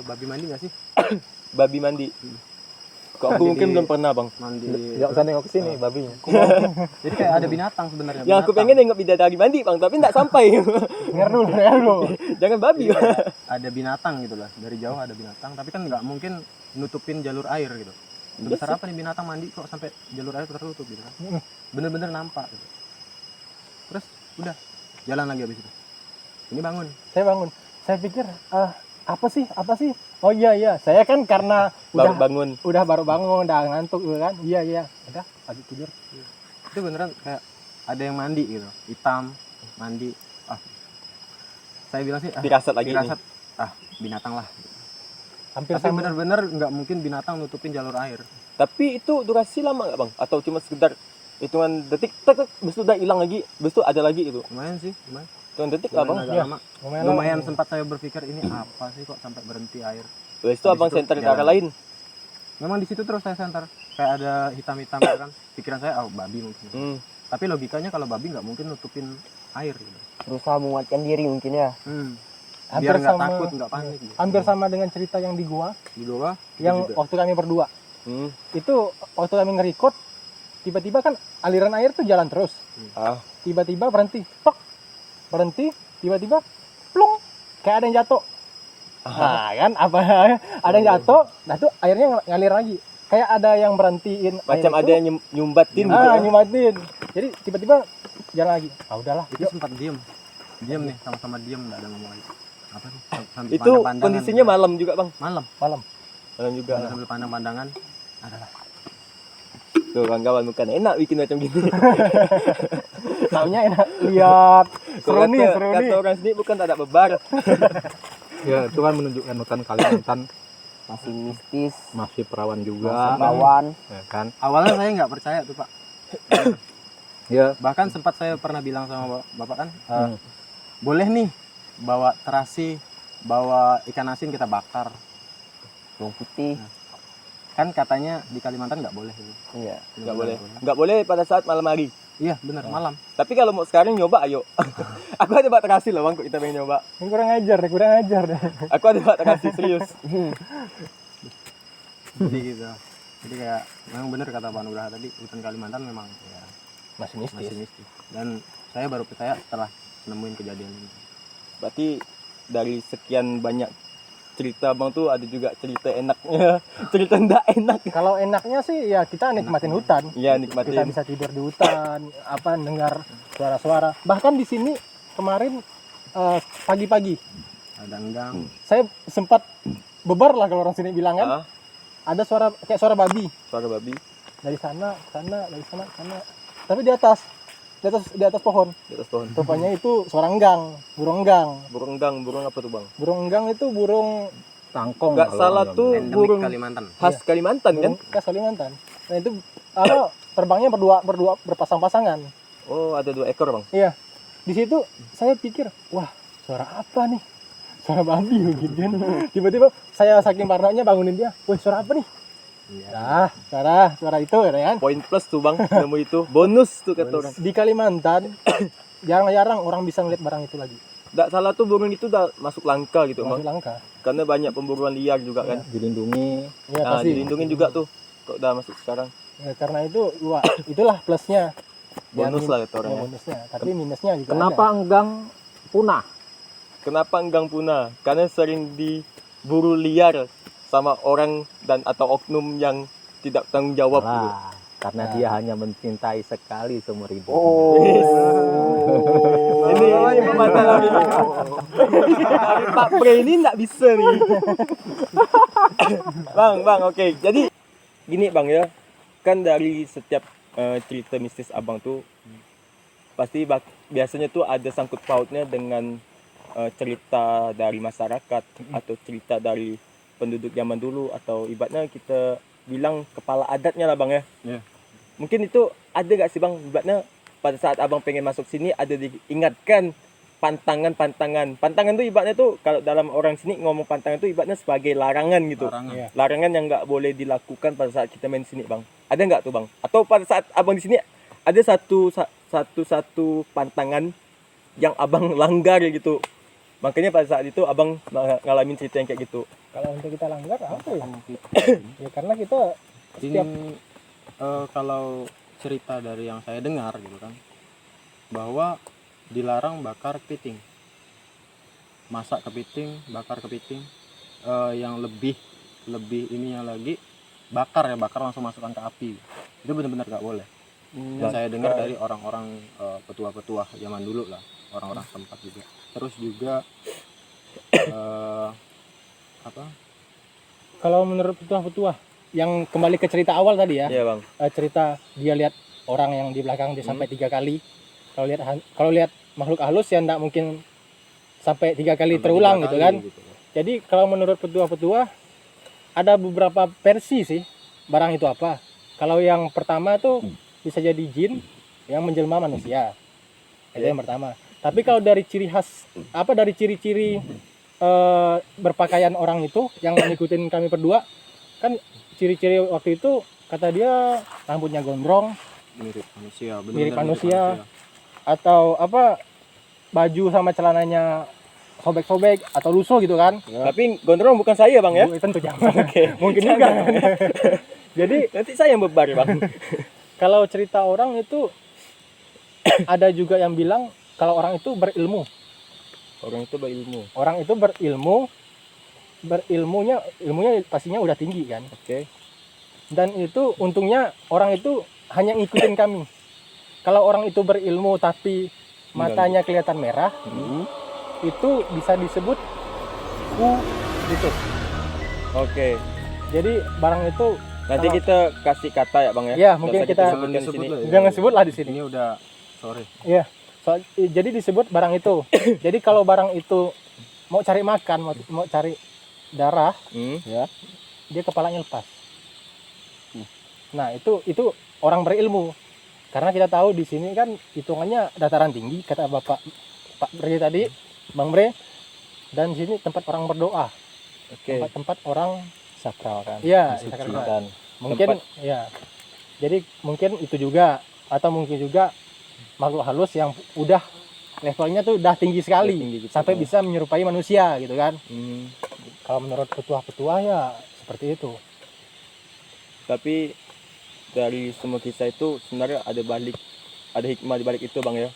babi mandi nggak sih? Babi mandi. Kok aku Mandi mungkin di- belum pernah bang. Mandi. Nggak usah nengok ke sini babinya. Jadi kayak ada binatang sebenarnya. Yang aku pengen nengok bidadari mandi bang, tapi nggak sampai. Dengar dulu. Jangan babi. Ada binatang gitu lah. Dari jauh ada binatang, tapi kan nggak mungkin nutupin jalur air gitu. Sebesar apa nih binatang mandi kok sampai jalur air tertutup gitu kan? Bener-bener nampak. Gitu. Terus udah jalan lagi habis itu. Ini bangun. Saya bangun. Saya pikir apa sih? Oh iya. Saya kan karena Baru bangun. baru bangun, udah ngantuk gitu kan. Iya. Udah lagi tidur. Itu beneran kayak ada yang mandi gitu, hitam mandi. Saya bilang sih Dirasat lagi dirasat, binatang lah. Hampir Tapi sama. bener-bener nggak mungkin binatang nutupin jalur air. Tapi itu durasi lama nggak bang? Atau cuma sekedar hitungan detik, tek, habis itu udah hilang lagi, habis itu ada lagi itu. Lumayan sih, lumayan. Hitungan detik lah bang. Agak Iya. lama. Lumayan, Lumayan lama. sempat saya berpikir ini apa sih kok sampai berhenti air. Habis itu Habis abang itu senter ke jalan. arah lain. Memang di situ terus saya senter. Kayak ada hitam-hitam gitu kan. Pikiran saya babi mungkin. Tapi logikanya kalau babi nggak mungkin nutupin air gitu. Berusaha menguatkan diri mungkin ya. Hampir Biar nggak sama. takut, nggak panik. Gitu. Hampir sama dengan cerita yang di gua, Di bawah yang juga. waktu kami berdua. Hmm. Itu waktu kami nge-record, tiba-tiba kan aliran air tuh jalan terus. Ah. Tiba-tiba berhenti, tok, berhenti, tiba-tiba plung, kayak ada yang jatuh. Nah kan, apa ada yang jatuh, nah tuh airnya ngalir lagi. kayak ada yang berhentiin Macam air ada itu. yang nyumbatin gitu. Ah, ya. nyumatin. Jadi tiba-tiba jalan lagi. Ah udahlah. Itu sempat diam nih, sama-sama diam, nggak ada ngomong lagi. Apa sih? Sambil Itu pandang-pandangan kondisinya gitu. malam juga, Bang. Malam Malam juga. sambil pandang-pandangan. Adalah Tuh kawan-kawan, bukan enak bikin macam gini. taunya enak lihat seru nih, seru nih. Kata orang sini bukan tak ada bebar. Ya, itu kan menunjukkan hutan Kalimantan Masih mistis, masih perawan masih juga, lawan. ya kan? awalnya saya nggak percaya tuh Pak. Ya, Bahkan sempat saya pernah bilang sama Bapak kan, Hmm. boleh nih bawa terasi, bawa ikan asin kita bakar. Bawang putih. Kan katanya di Kalimantan nggak boleh gitu. Iya. Nggak boleh. Nggak boleh pada saat malam hari. Iya benar, malam. Tapi kalau mau sekarang nyoba, ayo. Aku ada bak terasi loh, Bang, kok kita pengen nyoba. Ini kurang ajar deh. Aku ada bak terasi, serius. Jadi gitu. Jadi kayak memang benar kata Pak Nugraha tadi, hutan Kalimantan memang ya Masih mistis. masih mistis. Dan saya baru percaya setelah nemuin kejadian ini. Berarti dari sekian banyak cerita Bang tuh ada juga cerita enaknya, cerita enggak enak. Kalau enaknya sih ya kita nikmatin hutan. Iya, Kita nikmatin. bisa tidur di hutan, apa dengar suara-suara. Bahkan di sini kemarin pagi-pagi Ada enggang. saya sempat bebar lah kalau orang sini bilang kan. Ah, Ada suara kayak suara babi suara babi dari sana, dari sana, sana. Tapi di atas pohon. di atas pohon. Rupanya itu suara enggang, burung enggang. Burung endang, burung apa tuh, Bang? Burung enggang itu burung tangkong. Nggak kalau salah orang tuh. bilang. Endemik burung. Kalimantan. Khas Kalimantan kan? burung khas Kalimantan. Nah itu terbangnya berdua berpasang-pasangan. Oh, ada 2 ekor, Bang. Di situ saya pikir, wah suara apa nih? Suara babi gitu kan. Tiba-tiba saya saking parnonya bangunin dia, wah suara apa nih? Iya. Suara itu kan. Poin plus tuh, Bang, nemu itu. Bonus tuh kata orang. Di Kalimantan jarang-jarang orang bisa ngeliat barang itu lagi. Nggak salah tuh burung itu udah masuk langka gitu, Bang. Masuk langka. Karena banyak pemburuan liar juga kan. Dilindungi. Ya Nah, pasti. dilindungin juga tuh. Kok udah masuk sekarang. Ya, karena itu wah, itulah plusnya. Bonus lah kata Ya, orangnya. bonusnya. Tapi minusnya juga Kenapa enggang punah? Kenapa enggang punah? Karena sering diburu liar sama orang dan atau oknum yang tidak tanggung jawab gitu. Lah, karena Nah. dia hanya mencintai sekali seumur hidup. Ini pemantau lagi. Dari Pak Pre ini nggak bisa nih. Bang, oke. Jadi gini Bang ya, kan dari setiap cerita mistis Abang tuh pasti biasanya tuh ada sangkut pautnya dengan cerita dari masyarakat atau cerita dari penduduk zaman dulu atau ibaratnya kita bilang kepala adatnya lah Bang ya. Iya. Mungkin itu ada gak sih Bang ibaratnya pada saat Abang pengen masuk sini ada diingatkan pantangan tuh ibaratnya tuh kalau dalam orang sini ngomong pantangan tuh ibaratnya sebagai larangan gitu. Larangan. Iya. Larangan yang nggak boleh dilakukan pada saat kita main sini Bang. Ada nggak tuh Bang? Atau pada saat Abang di sini ada satu pantangan yang Abang langgar gitu. Makanya pada saat itu Abang ngalamin cerita yang kayak gitu. Kalau untuk kita langgar apa ya? Ya karena kita setiap Ini kalau cerita dari yang saya dengar gitu kan, bahwa dilarang bakar kepiting, masak kepiting, bakar kepiting. Yang lebih ininya lagi, bakar langsung masukkan ke api, itu benar-benar gak boleh. Dan saya dengar dari orang-orang petua-petua zaman dulu lah, orang-orang setempat juga. Terus juga kalau menurut petuah-petuah yang kembali ke cerita awal tadi ya, Iya Bang. cerita dia lihat orang yang di belakang dia sampai 3 kali. Kalau lihat makhluk halus ya enggak mungkin sampai 3 kali sampai terulang 3 gitu kali kan. gitu. Jadi kalau menurut petuah-petuah ada beberapa versi sih barang itu apa. Kalau yang pertama tuh bisa jadi jin yang menjelma manusia. Itu yang pertama. Tapi kalau dari ciri khas dari ciri-ciri berpakaian orang itu yang ngikutin kami berdua kan ciri-ciri waktu itu kata dia rambutnya gondrong Mirip manusia, benar-benar Mirip manusia. atau baju sama celananya sobek-sobek atau lusuh gitu kan. Tapi gondrong bukan saya Bang ya. Bu, tentu jangan. Mungkin juga. Jadi Nanti saya yang bebar Bang. kalau cerita orang itu ada juga yang bilang kalau orang itu berilmu. Orang itu berilmu. Orang itu ilmunya pastinya udah tinggi kan. Oke. Dan itu untungnya orang itu hanya ngikutin kami. Kalau orang itu berilmu tapi matanya kelihatan merah, itu bisa disebut gitu. Oke. Jadi barang itu Nanti Kalau- kita kasih kata ya Bang ya. Ya, Nggak mungkin usah kita- sebutkan di sini. jangan sebutlah di sini. Ini udah sore. Jadi disebut barang itu. Jadi kalau barang itu mau cari makan, mau cari darah, dia kepalanya lepas. Nah, itu orang berilmu. Karena kita tahu di sini kan hitungannya dataran tinggi, kata Bapak Pak Bre tadi, Bang Bre. Dan di sini tempat orang berdoa, Oke. tempat orang sakral kan. Iya, Suci sakral. kan. mungkin ya. Jadi mungkin itu juga, atau mungkin juga makhluk halus yang udah levelnya tuh udah tinggi sekali, Udah tinggi gitu, sampai ya. bisa menyerupai manusia gitu kan. Hmm. Kalau menurut petua-petua ya seperti itu. Tapi dari semua kisah itu sebenarnya ada hikmah di balik itu Bang ya.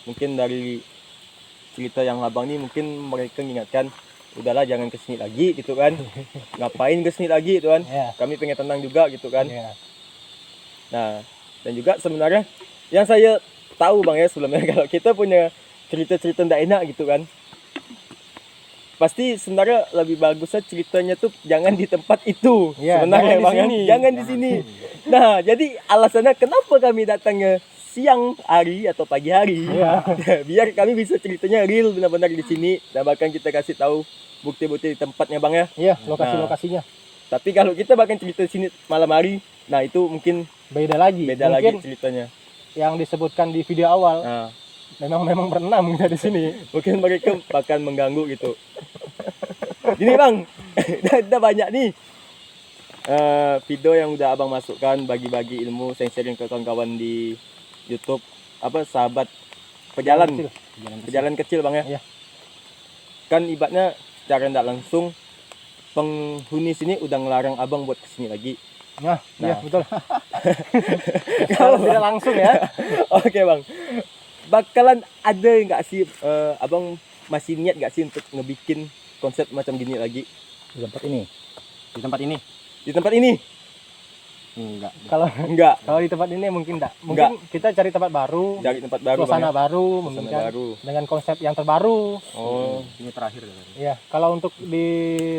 Mungkin dari cerita yang Abang ini mungkin mereka mengingatkan, udahlah jangan kesini lagi gitu kan. Ngapain kesini lagi gitu kan. Ya. Kami pengen tenang juga gitu kan. Ya. Nah, dan juga sebenarnya yang saya tahu Bang ya sebelumnya, kalau kita punya cerita-cerita tidak enak gitu kan, pasti sebenarnya lebih bagusnya ceritanya tuh jangan di tempat itu. Iya, Sebenarnya jangan di Bang ya. sini. Jangan di sini. Nah, jadi alasannya kenapa kami datangnya siang hari atau pagi hari, Iya. biar kami bisa ceritanya real benar-benar di sini, dan bahkan kita kasih tahu bukti-bukti di tempatnya Bang ya. Iya, lokasi-lokasinya Tapi kalau kita bahkan cerita di sini malam hari, nah itu mungkin beda lagi. beda Mungkin lagi ceritanya. yang disebutkan di video awal Nah, memang berenam kita di sini. mungkin mereka bahkan mengganggu gitu. Gini Bang, udah banyak nih video yang udah Abang masukkan, bagi-bagi ilmu, sharing ke kawan-kawan di YouTube, apa sahabat pejalan Kecil. pejalan kecil Bang ya. Iya. Kan ibaratnya secara tidak langsung penghuni sini udah ngelarang Abang buat kesini lagi. Nah, iya Nah. betul. Kalau tidak langsung ya. Oke Bang, bakalan ada nggak sih Abang masih niat nggak sih untuk ngebikin konsep macam gini lagi Di tempat ini. Di tempat ini di tempat ini? enggak. Kalau Enggak, kalau di tempat ini mungkin enggak. Mungkin kita cari tempat baru, dari tempat baru suasana Bang ya. baru, Suasana mungkin kan baru. dengan konsep yang terbaru. Oh, Ini terakhir katanya. Ya, kalau untuk di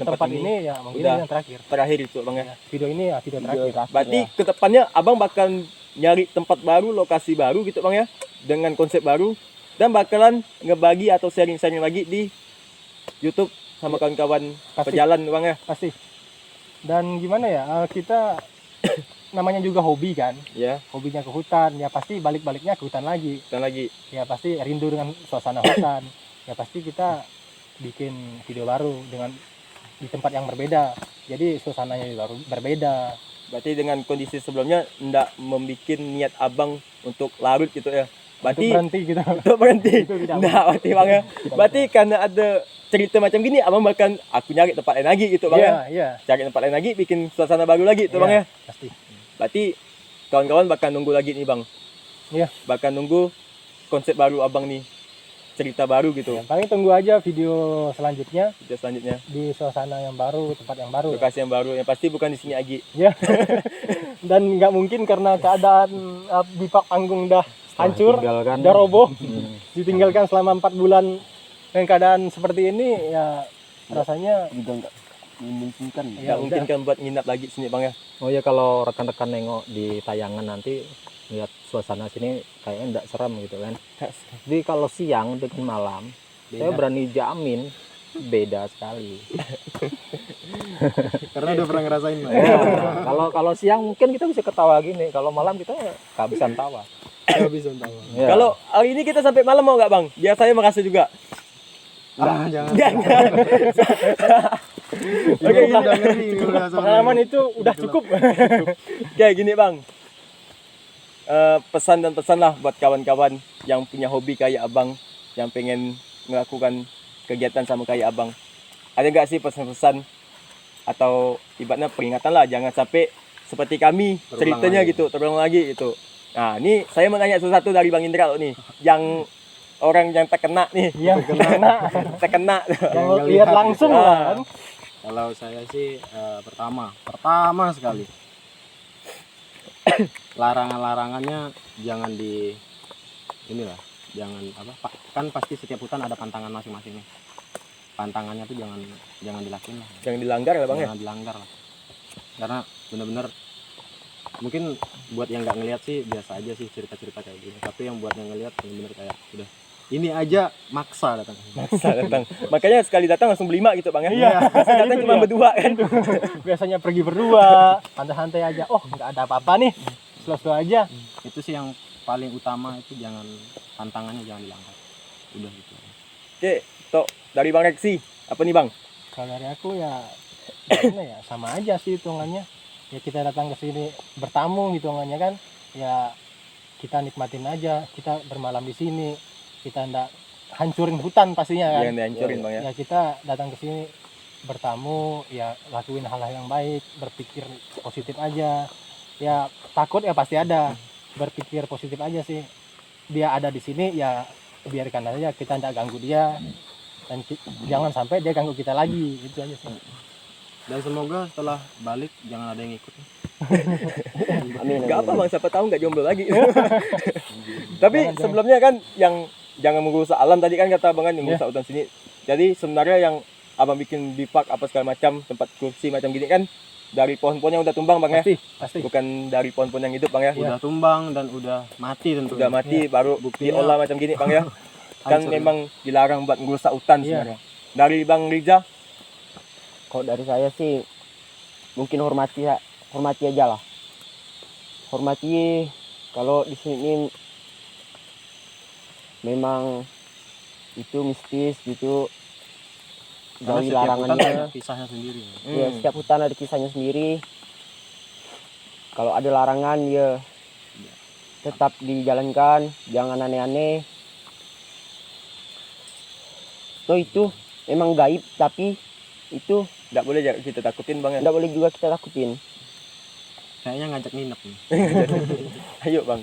Tempat tempat ini ini ya mungkin udah. ini yang terakhir. terakhir itu Bang ya. Ya, video ini ya video terakhir. Berarti kedepannya Abang bakal nyari tempat baru, lokasi baru gitu Bang ya, dengan konsep baru, dan bakalan ngebagi atau sharing-sharing lagi di YouTube sama kawan-kawan Pasti. pejalan Bang ya. Pasti. Dan gimana ya, kita namanya juga hobi kan, Ya, hobinya ke hutan, ya pasti balik-baliknya ke hutan lagi. dan lagi. Ya pasti rindu dengan suasana hutan. Ya pasti kita bikin video baru dengan di tempat yang berbeda. Jadi suasananya juga berbeda. Berarti dengan kondisi sebelumnya ndak membuat niat Abang untuk larut gitu ya. Untuk Berarti berhenti gitu. untuk berhenti. Itu tidak Nggak, berarti Bang ya. Berarti karena ada cerita macam gini, Abang bahkan aku nyari tempat lain lagi gitu Bang ya. Iya, Cari tempat lain lagi, bikin suasana baru lagi itu Bang ya. pasti. Berarti kawan-kawan bakal nunggu lagi nih Bang. Iya. Bakal nunggu konsep baru Abang nih. Cerita baru gitu. Ya, paling tunggu aja video selanjutnya Video selanjutnya, di suasana yang baru, tempat yang baru. lokasi yang baru. Yang pasti bukan di sini lagi. Ya. Dan nggak mungkin karena keadaan bipak panggung udah hancur, Tinggalkan. udah roboh, Hmm. ditinggalkan selama 4 bulan dengan keadaan seperti ini, ya rasanya juga nggak memungkinkan. ya Nggak mungkin udah. kan buat nginap lagi sini Bang ya. Oh ya, kalau rekan-rekan nengok di tayangan nanti lihat suasana sini kayaknya enggak seram gitu kan. Jadi kalau siang dengan malam, saya berani jamin beda sekali. Karena udah pernah ngerasain Bang. Ya, kalau siang mungkin kita bisa ketawa gini, kalau malam kita kehabisan tawa. Nggak bisa tahu. Ya. Kalau hari ini kita sampai malam mau nggak Bang? Biar saya merasa juga. Jangan. Jangan. Oke, udah ngeri ini, udah sampai. Pengalaman itu udah cukup. Kayak gini Bang. Pesan dan pesan lah buat kawan-kawan yang punya hobi kayak Abang, yang pengen melakukan kegiatan sama kayak Abang. Ada nggak sih pesan-pesan atau ibaratnya peringatan lah, jangan sampai seperti kami Terulang ceritanya lagi. gitu, terulang lagi gitu. Nah, ini saya mau nanya sesuatu dari Bang Indra loh nih, yang orang yang terkena nih, Yang kena, terkena. yang Yang lihat lihat langsung gitu. lah kan. Kalau saya sih pertama sekali larangan-larangannya jangan inilah, jangan kan pasti setiap hutan ada pantangan masing-masing nih. Pantangannya tuh jangan dilakuin lah, Jangan dilanggar lah bang ya. jangan dilanggar lah, karena bener-bener mungkin buat yang nggak ngelihat sih biasa aja sih cerita-cerita kayak gini, tapi yang buat yang ngelihat bener-bener kayak udah ini aja maksa datang. Makanya sekali datang langsung berlima gitu bang ya. Iya. Biasa datang Itu cuma dia. berdua kan. Biasanya pergi berdua, santai-santai aja. Oh, nggak ada apa-apa nih. Slow-slow aja. Itu sih yang paling utama, itu jangan, pantangannya jangan dilanggar, udah gitu. Oke, Tok, dari Bang Reksi, apa nih bang? Kalau dari aku ya gimana ya, sama aja sih hitungannya. Ya kita datang ke sini bertamu hitungannya kan. Ya kita nikmatin aja, kita bermalam di sini. Kita ndak hancurin hutan pastinya kan. Yang dihancurin bang ya. Ya kita datang ke sini bertamu, ya lakuin hal-hal yang baik, berpikir positif aja. Ya takut ya pasti ada, berpikir positif aja sih. Dia ada di sini ya biarkan aja, kita ndak ganggu dia, dan jangan sampai dia ganggu kita lagi, itu aja sih. Dan semoga setelah balik jangan ada yang ikut. Amin. Gak apa bang, siapa tahu nggak jomblo lagi. Tapi Jangan. sebelumnya kan yang jangan merusak alam tadi kan kata abang kan, yang Iya. merusak hutan sini. Jadi sebenarnya yang abang bikin bivak apa segala macam, tempat kursi macam gini kan dari pohon-pohon yang udah tumbang bang ya. Pasti. Bukan dari pohon-pohon yang hidup bang ya. Udah tumbang dan udah mati tentu. Udah mati baru Buktinya diolah macam gini bang ya. Kan hancur. memang dilarang buat merusak hutan Iya. sebenarnya. Dari Bang Riza, Kalau dari saya sih mungkin hormati aja lah. Hormati, kalau di sini memang itu mistis gitu. Karena Jauhi setiap hutan larangannya. ada kisahnya sendiri. Ya, setiap hutan ada kisahnya sendiri. Kalau ada larangan ya tetap dijalankan, jangan aneh-aneh. So itu memang gaib, tapi itu nggak boleh kita takutin bang ya. tidak boleh juga kita takutin. Kayaknya ngajak nginep nih. Ayo bang.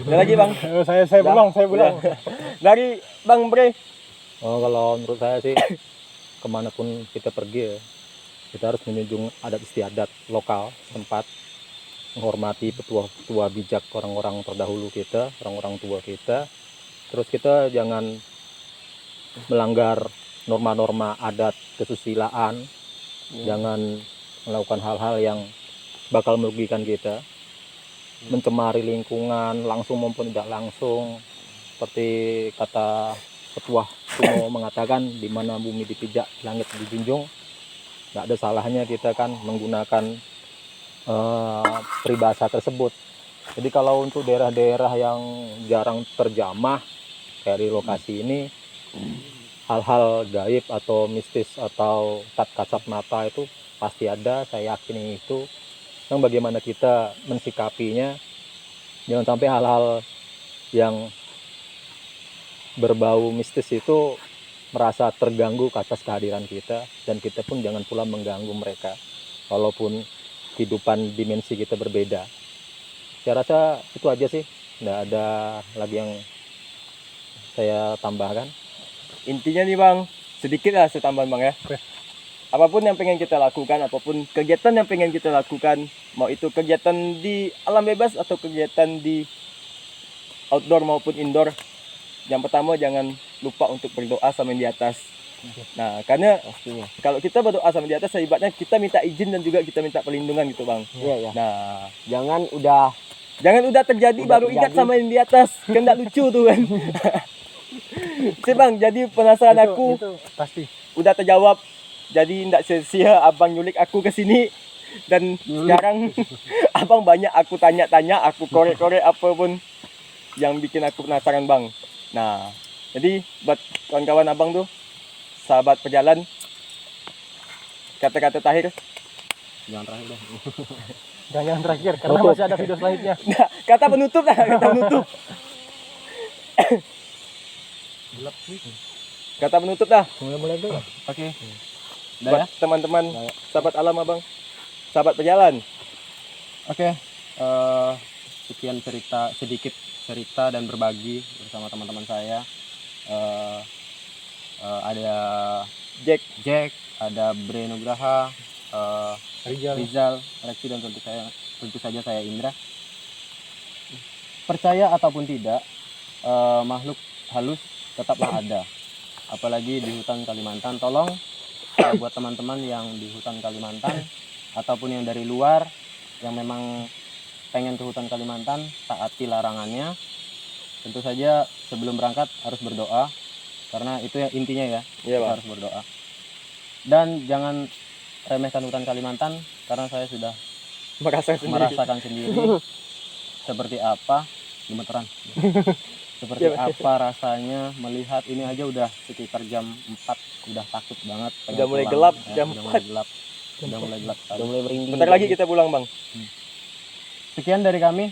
Ada lagi bang. Saya pulang. Dari Bang Bre. Oh, kalau menurut saya sih kemanapun kita pergi ya, kita harus menjunjung adat istiadat lokal tempat, menghormati petua bijak orang-orang terdahulu kita, orang-orang tua kita. Terus kita jangan melanggar norma-norma adat kesusilaan, jangan melakukan hal-hal yang bakal merugikan kita, mencemari lingkungan langsung maupun tidak langsung. Seperti kata petuah kuno mengatakan, di mana bumi dipijak, langit dijunjung. Nggak ada salahnya kita kan menggunakan peribahasa tersebut. Jadi kalau untuk daerah-daerah yang jarang terjamah kayak di lokasi ini, hal-hal gaib atau mistis atau tat kasat mata itu pasti ada, saya yakin itu. Yang bagaimana kita mensikapinya, jangan sampai hal-hal yang berbau mistis itu merasa terganggu atas kehadiran kita, dan kita pun jangan pula mengganggu mereka walaupun kehidupan dimensi kita berbeda. Saya rasa itu aja sih, nggak ada lagi yang saya tambahkan. Intinya nih bang, sedikit lah saya tambahan bang ya. Oke. Apapun yang pengen kita lakukan, apapun kegiatan yang pengen kita lakukan, mau itu kegiatan di alam bebas atau kegiatan di outdoor maupun indoor, yang pertama jangan lupa untuk berdoa sama yang di atas. Nah, karena kalau kita berdoa sama yang di atas, ibaratnya kita minta izin dan juga kita minta perlindungan gitu bang. Iya ya. Nah, Jangan udah jangan terjadi baru ingat terjadi. sama yang di atas, kan nggak lucu tuh kan. Sih bang, jadi penasaran aku Itu pasti. udah terjawab. Jadi ndak sia-sia abang nyulik aku ke sini, dan sekarang abang banyak aku tanya-tanya, aku korek-korek apapun yang bikin aku penasaran bang. Nah, jadi buat kawan-kawan abang tuh, sahabat pejalan, kata-kata terakhir. Jangan terakhir deh. Jangan terakhir karena Tutup. masih ada video selanjutnya. Nah, kata penutup lah, kata penutup. Kata penutup dah. Mulai dulu. Oke. Udah ya? Buat teman-teman sahabat alam abang, sahabat pejalan. Oke. Sekian sedikit cerita dan berbagi bersama teman-teman saya. Ada Jack, ada Bre Nugraha, Rijal. Rizal, Reksi, dan tentu saya tentu saja saya Indra. Percaya ataupun tidak, makhluk halus tetaplah ada. Apalagi di hutan Kalimantan. Tolong buat teman-teman yang di hutan Kalimantan ataupun yang dari luar yang memang pengen ke hutan Kalimantan, taati larangannya. Tentu saja sebelum berangkat harus berdoa, karena itu yang intinya ya, Iya, kita Bang. harus berdoa. Dan jangan remehkan hutan Kalimantan, karena saya sudah merasakan sendiri seperti apa gemeteran. Seperti apa rasanya melihat ini aja udah sekitar jam 4, udah takut banget pengen Udah mulai pulang. gelap, Ya, jam udah mulai gelap. Udah mulai gelap sekali. Udah mulai merinding. Bentar lagi kita pulang, Bang. Sekian dari kami.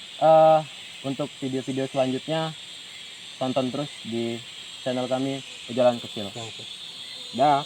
Untuk video-video selanjutnya tonton terus di channel kami Pejalan Kecil. Dah.